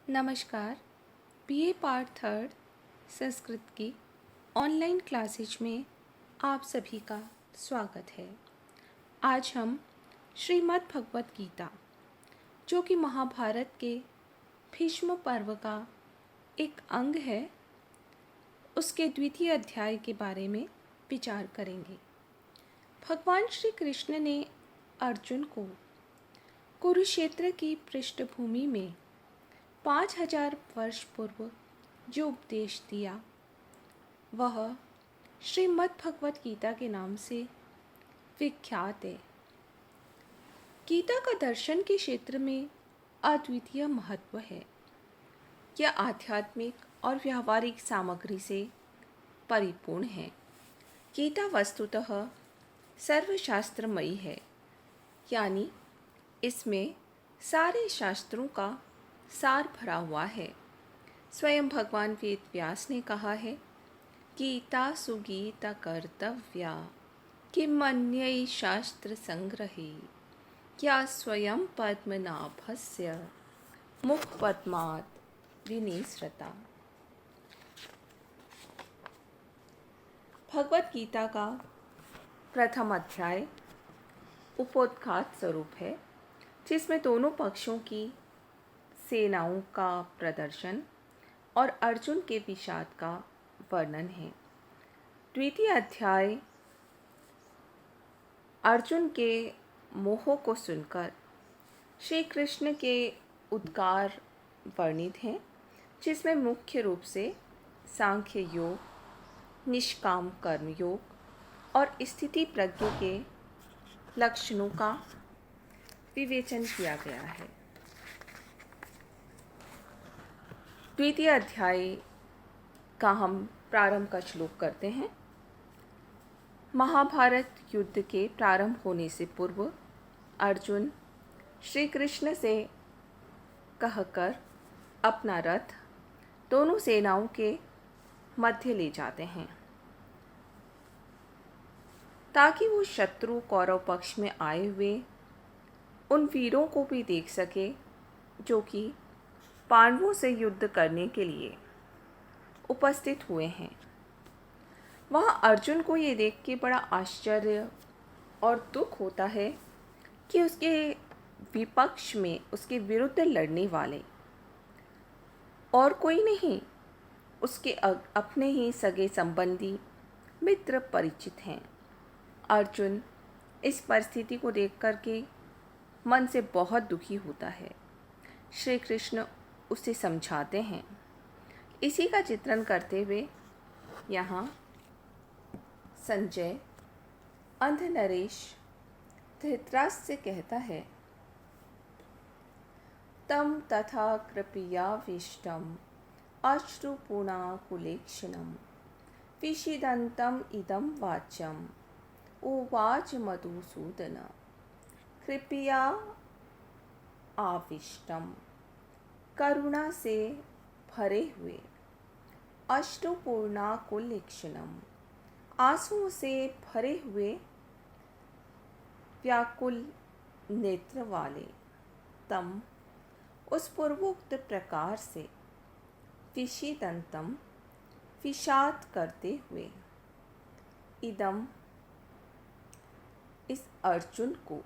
नमस्कार। BA part third Sanskrit की online classes में आप सभी का स्वागत है। आज हम श्रीमद् भगवत गीता, जो कि महाभारत के भीष्म पर्व का एक अंग है, उसके द्वितीय अध्याय के बारे में विचार करेंगे। भगवान श्री कृष्ण ने अर्जुन को कुरुक्षेत्र की पृष्ठभूमि में 5000 वर्ष पूर्व जो उपदेश दिया, वह श्रीमद् भगवत गीता के नाम से विख्यात है। गीता का दर्शन के क्षेत्र में अद्वितीय महत्व है। यह आध्यात्मिक और व्यावहारिक सामग्री से परिपूर्ण है। गीता वस्तुतः सर्वशास्त्रमयी है, यानी इसमें सारे शास्त्रों का सार भरा हुआ है। स्वयं भगवान वेद व्यास ने कहा है, गीता सुगीता कर्तव्या किमन्यै शास्त्र संग्रहे या स्वयं पद्मनाभस्य मुख पद्मात् विनिसृता। भगवत गीता का प्रथम अध्याय उपोद्घात स्वरूप है, जिसमें दोनों पक्षों की सेनाओं का प्रदर्शन और अर्जुन के विषाद का वर्णन है। द्वितीय अध्याय अर्जुन के मोह को सुनकर श्री कृष्ण के उद्गार वर्णित हैं, जिसमें मुख्य रूप से सांख्य योग, निष्काम कर्म योग और स्थिति प्रज्ञ के लक्षणों का विवेचन किया गया है। द्वितीय अध्याय का हम प्रारंभ का श्लोक करते हैं। महाभारत युद्ध के प्रारंभ होने से पूर्व अर्जुन श्री कृष्ण से कहकर अपना रथ दोनों सेनाओं के मध्य ले जाते हैं, ताकि वो शत्रु कौरव पक्ष में आए हुए उन वीरों को भी देख सके, जो कि पांडवों से युद्ध करने के लिए उपस्थित हुए हैं। वहाँ अर्जुन को ये देख के बड़ा आश्चर्य और दुख होता है कि उसके विपक्ष में उसके विरुद्ध लड़ने वाले और कोई नहीं, उसके अपने ही सगे संबंधी मित्र परिचित हैं। अर्जुन इस परिस्थिति को देख कर के मन से बहुत दुखी होता है। श्री कृष्ण उसे समझाते हैं। इसी का चित्रण करते हुए यहाँ संजय अंध नरेश धृतराष्ट्र से कहता है, तम तथा कृपयाविष्टम अश्रुपूर्णाकुलेक्षणम विषीदन्तम इदं वाच्यम उवाच मधुसूदन कृपया आविष्टम। करुणा से भरे हुए अश्रुपूर्णाकुलेक्षणम, आंसुओं से भरे हुए व्याकुल नेत्र वाले, तम उस पूर्वोक्त प्रकार से, विषीदन्तम विषाद करते हुए, इदम इस अर्जुन को,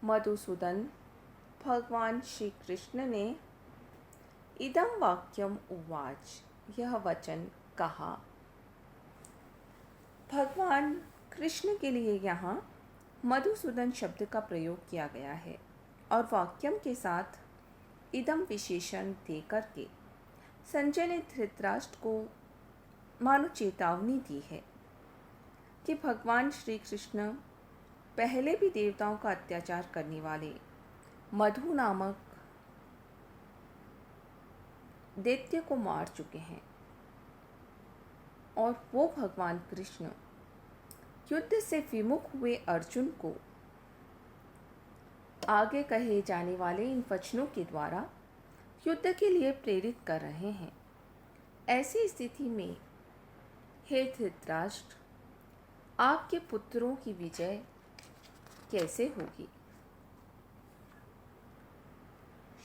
मधुसूदन भगवान श्री कृष्ण ने इदम वाक्यम उवाच, यह वचन कहा। भगवान कृष्ण के लिए यहाँ मधुसूदन शब्द का प्रयोग किया गया है और वाक्यम के साथ इदम विशेषण देकर के संजय ने धृतराष्ट्र को मानो चेतावनी दी है कि भगवान श्री कृष्ण पहले भी देवताओं का अत्याचार करने वाले मधु नामक दैत्य को मार चुके हैं, और वो भगवान कृष्ण युद्ध से विमुख हुए अर्जुन को आगे कहे जाने वाले इन वचनों के द्वारा युद्ध के लिए प्रेरित कर रहे हैं। ऐसी स्थिति में हे धृतराष्ट्र, आपके पुत्रों की विजय कैसे होगी?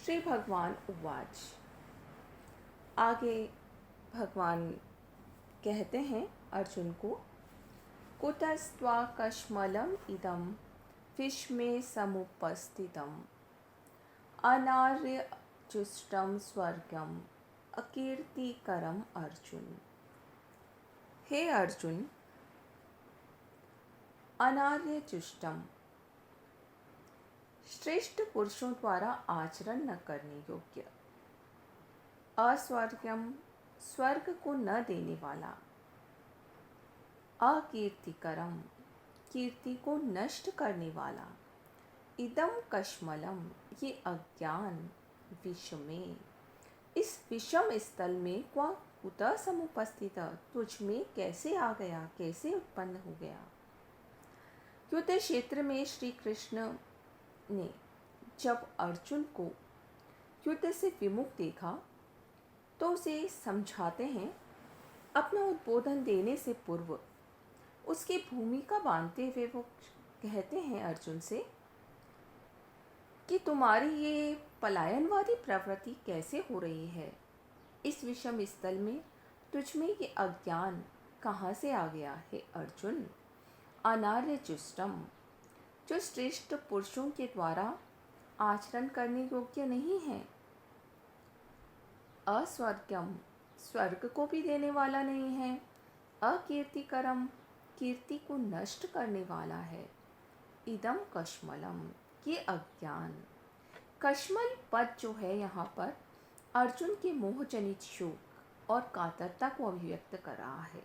श्री भगवान उवाच। आगे भगवान कहते हैं अर्जुन को, कुतस्त्वा कश्मलम इदम विश्मे समुपस्थितम अनार्य जुष्टम स्वर्गम अकीर्तिकरम अर्जुन। हे अर्जुन, अनार्य जुष्टम श्रेष्ठ पुरुषों द्वारा आचरण न करने योग्य, अस्वर्गम स्वर्ग को न देने वाला, अकीर्तिकरम कीर्ति को नष्ट करने वाला, इदम कश्मलम ये अज्ञान, विषमे इस विषम स्थल में क्वा कुतः समुपस्थित तुझ में कैसे आ गया, कैसे उत्पन्न हो गया। युद्ध क्षेत्र में श्री कृष्ण ने जब अर्जुन को युद्ध से विमुख देखा तो उसे समझाते हैं। अपना उद्बोधन देने से पूर्व उसकी भूमिका बांधते हुए वो कहते हैं अर्जुन से कि तुम्हारी ये पलायनवादी प्रवृत्ति कैसे हो रही है। इस विषम स्थल में तुझ में ये अज्ञान कहाँ से आ गया है अर्जुन। अनार्य जुष्टम जो श्रेष्ठ पुरुषों के द्वारा आचरण करने योग्य नहीं है, अस्वर्गम स्वर्ग को भी देने वाला नहीं है, अकीर्तिकरम कीर्ति को नष्ट करने वाला है, इदम कश्मलम ये अज्ञान। कश्मल पद जो है यहाँ पर अर्जुन के मोहजनित शोक और कातरता को अभिव्यक्त कर रहा है।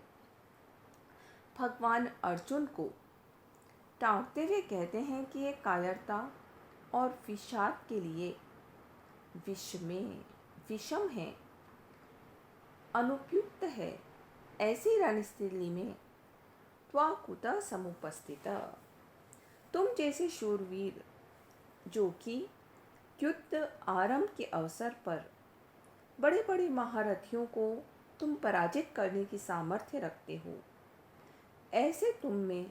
भगवान अर्जुन को टाँटते हुए कहते हैं कि ये कायरता और विषाद के लिए विषम है, अनुपयुक्त है। ऐसी रणस्थली में त्वा कुतः समुपस्थित तुम जैसे शूरवीर जो कि युद्ध आरंभ के अवसर पर बड़े बड़े महारथियों को तुम पराजित करने की सामर्थ्य रखते हो, ऐसे तुम में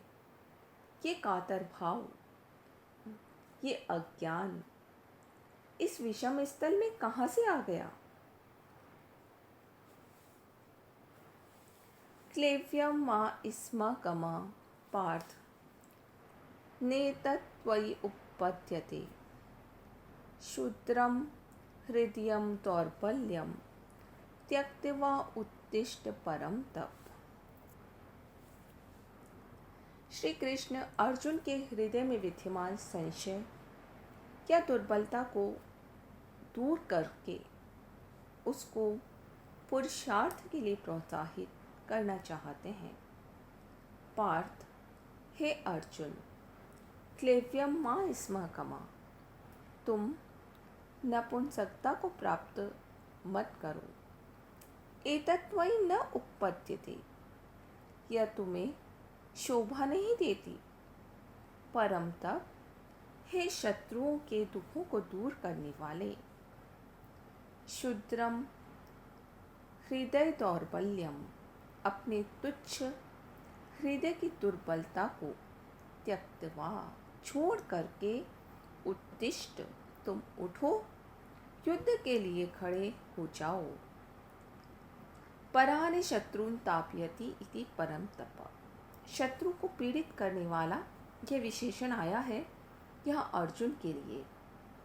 ये कातर भाव, ये अज्ञान इस विषम स्थल में कहाँ से आ गया। क्लेव्यम मा इस्मा कमा पार्थ नेतत्वयि उपपद्यते शूद्रम हृदयम दौर्बल्यम त्यक्त्वा उत्तिष्ठ परम तप। श्री कृष्ण अर्जुन के हृदय में विद्यमान संशय या दुर्बलता को दूर करके उसको पुरुषार्थ के लिए प्रोत्साहित करना चाहते हैं। पार्थ, हे अर्जुन, क्लेव्यम मा इस्मा कमा तुम नपुंसकता को प्राप्त मत करो। एतत्वयि न उपपद्यते यह तुम्हें शोभा नहीं देती। परम तप, हे शत्रुओं के दुखों को दूर करने वाले। शूद्रम हृदय दौर्बल्यम अपने तुच्छ हृदय की दुर्बलता को त्यक्त्वा छोड़ करके उत्तिष्ठ तुम उठो, युद्ध के लिए खड़े हो जाओ। परानि शत्रुन तापयति इति परम तप शत्रु को पीड़ित करने वाला यह विशेषण आया है यहाँ अर्जुन के लिए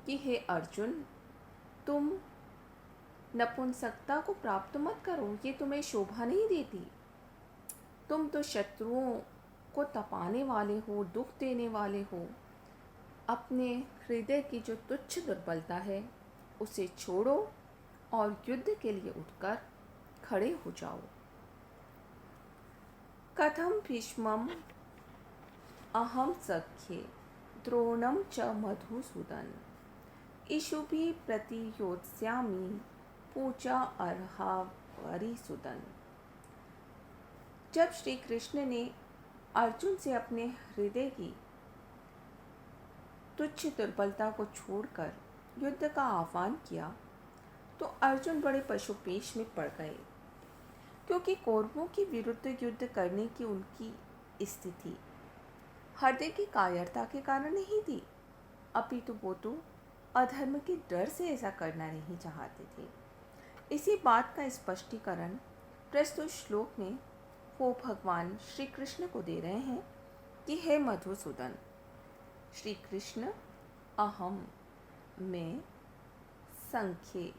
कि हे अर्जुन, तुम नपुंसकता को प्राप्त मत करो, ये तुम्हें शोभा नहीं देती। तुम तो शत्रुओं को तपाने वाले हो, दुख देने वाले हो। अपने हृदय की जो तुच्छ दुर्बलता है उसे छोड़ो और युद्ध के लिए उठकर खड़े हो जाओ। कथम भीष्मम अहम सख्ये द्रोणम च मधुसूदन इषुभि प्रतियोत्स्यामि पूजा अर्हावरिसुदन। जब श्री कृष्ण ने अर्जुन से अपने हृदय की तुच्छ दुर्बलता को छोड़कर युद्ध का आह्वान किया तो अर्जुन बड़े पशुपेश में पड़ गए, क्योंकि कौरवों के विरुद्ध युद्ध करने की उनकी स्थिति हृदय की कायरता के कारण नहीं थी, अपितु वो तो अधर्म के डर से ऐसा करना नहीं चाहते थे। इसी बात का स्पष्टीकरण प्रस्तुत श्लोक में वो भगवान श्री कृष्ण को दे रहे हैं कि हे मधुसूदन, श्री कृष्ण अहम में संख्ये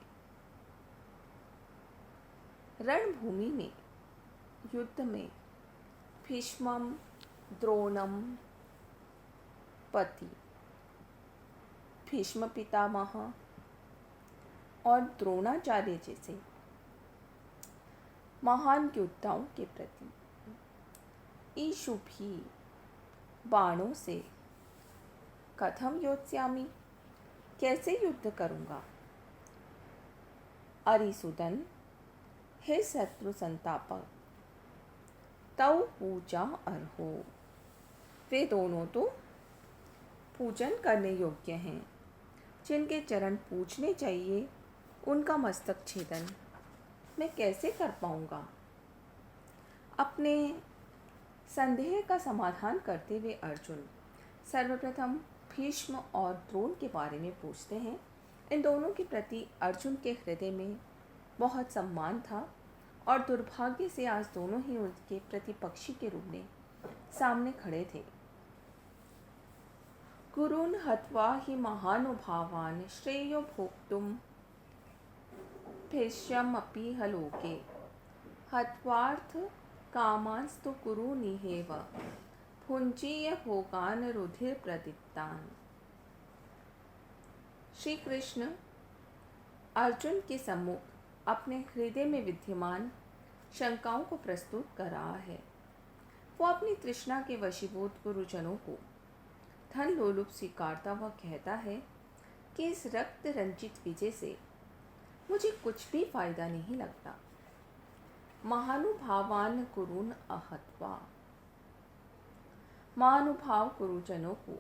रणभूमि में युद्ध में भीष्मम द्रोणम पति भीष्म पितामह और द्रोणाचार्य जैसे महान योद्धाओं के प्रति ईशु भी बाणों से कथम योत्स्यामि, कैसे युद्ध करूँगा। अरिसुदन, हे शत्रु संतापक, तव पूजा अर्हो, वे दोनों तो पूजन करने योग्य हैं। जिनके चरण पूजने चाहिए उनका मस्तक छेदन मैं कैसे कर पाऊँगा। अपने संदेह का समाधान करते हुए अर्जुन सर्वप्रथम भीष्म और द्रोण के बारे में पूछते हैं। इन दोनों के प्रति अर्जुन के हृदय में बहुत सम्मान था और दुर्भाग्य से आज दोनों ही उनके प्रतिपक्षी के रूप में सामने खड़े थे। गुरून् हत्वा हि महानुभावान् श्रेयो भोक्तुं भीष्ममपि हलोके हत्वार्थ कामांस्तु कुरूनिहेव भुञ्जीय भोगान् रुधिर प्रदीप्तान्। श्री कृष्ण अर्जुन के सम्मुख अपने हृदय में विद्यमान शंकाओं को प्रस्तुत कर रहा है। वो अपनी तृष्णा के वशीभूत गुरुजनों को धन लोलुप स्वीकारता हुआ कहता है कि इस रक्त रंजित विजय से मुझे कुछ भी फायदा नहीं लगता। महानुभावान कुरुन अहत्वा, महानुभाव गुरुजनों को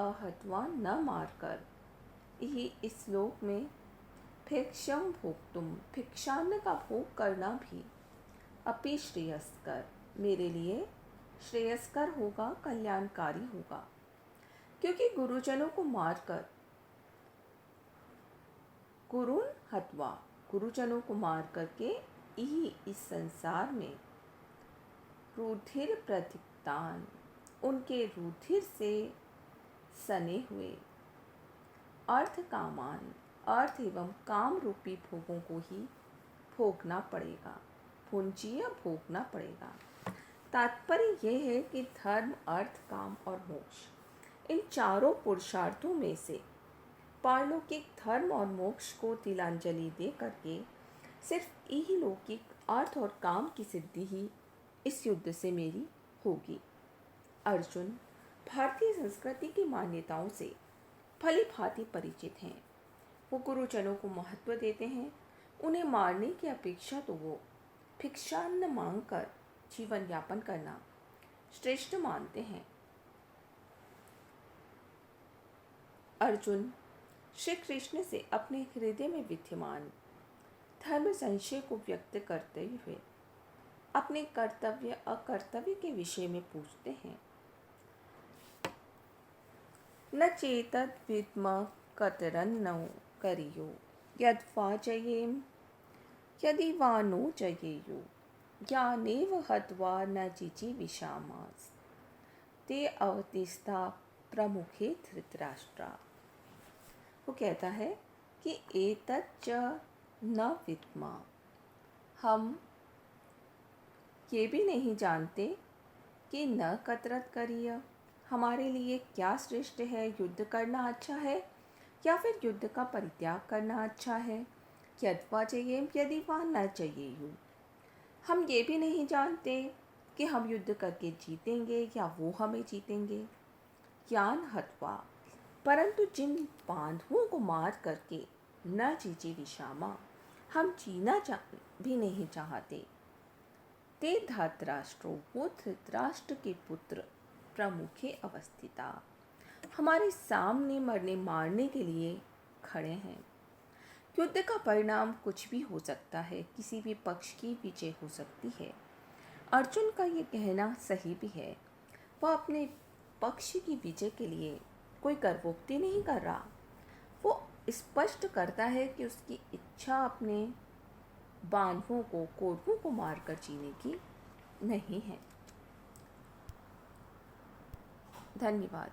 अहत्वा न मारकर ही इस श्लोक में भिक्षम भोक्तुम, भिक्षान्न का भोग करना भी अपि श्रेयस्कर, मेरे लिए श्रेयस्कर होगा, कल्याणकारी होगा। क्योंकि गुरुजनों को मारकर गुरुन हत्वा, गुरुजनों को मार करके ही इस संसार में रुधिर प्रदीप्तान, उनके रुधिर से सने हुए अर्थ कामान, अर्थ एवं काम रूपी भोगों को ही भोगना पड़ेगा, भुंजीय भोगना पड़ेगा। तात्पर्य यह है कि धर्म, अर्थ, काम और मोक्ष, इन चारों पुरुषार्थों में से पारलौकिक धर्म और मोक्ष को तिलांजलि दे करके सिर्फ यही लौकिक अर्थ और काम की सिद्धि ही इस युद्ध से मेरी होगी। अर्जुन भारतीय संस्कृति की मान्यताओं से भली भांति परिचित हैं। वो गुरुजनों को महत्व देते हैं। उन्हें मारने की अपेक्षा तो वो भिक्षान्न मांग कर जीवन यापन करना श्रेष्ठ मानते हैं। अर्जुन श्री कृष्ण से अपने हृदय में विद्यमान धर्म संशय को व्यक्त करते हुए अपने कर्तव्य अकर्तव्य के विषय में पूछते हैं। न चेतद विद्म कतरन्नो करियो यद्वा जयेम यदि वा नो जयेयु ज्ञानेव हत्वा न जिजीविषामास ते अवतिस्था प्रमुखे धृतराष्ट्रा। वो कहता है कि एतच्च न विद्मा, हम ये भी नहीं जानते कि न कतरत करिय, हमारे लिए क्या श्रेष्ठ है, युद्ध करना अच्छा है या फिर युद्ध का परित्याग करना अच्छा है। यद्वा जयेम यदि वा न जयेयु, हम ये भी नहीं जानते कि हम युद्ध करके जीतेंगे या वो हमें जीतेंगे। ज्ञान हत्वा, परंतु जिन बांधुओं को मार करके न जीजी विषामा, हम जीना भी नहीं चाहते। ते धृतराष्ट्रो, वो धृतराष्ट्र के पुत्र प्रमुखे अवस्थिता, हमारे सामने मरने मारने के लिए खड़े हैं। युद्ध का परिणाम कुछ भी हो सकता है, किसी भी पक्ष की विजय हो सकती है। अर्जुन का ये कहना सही भी है। वह अपने पक्ष की विजय के लिए कोई गर्वोक्ति नहीं कर रहा, वो स्पष्ट करता है कि उसकी इच्छा अपने बांधवों को, कौरवों को मारकर जीने की नहीं है। धन्यवाद।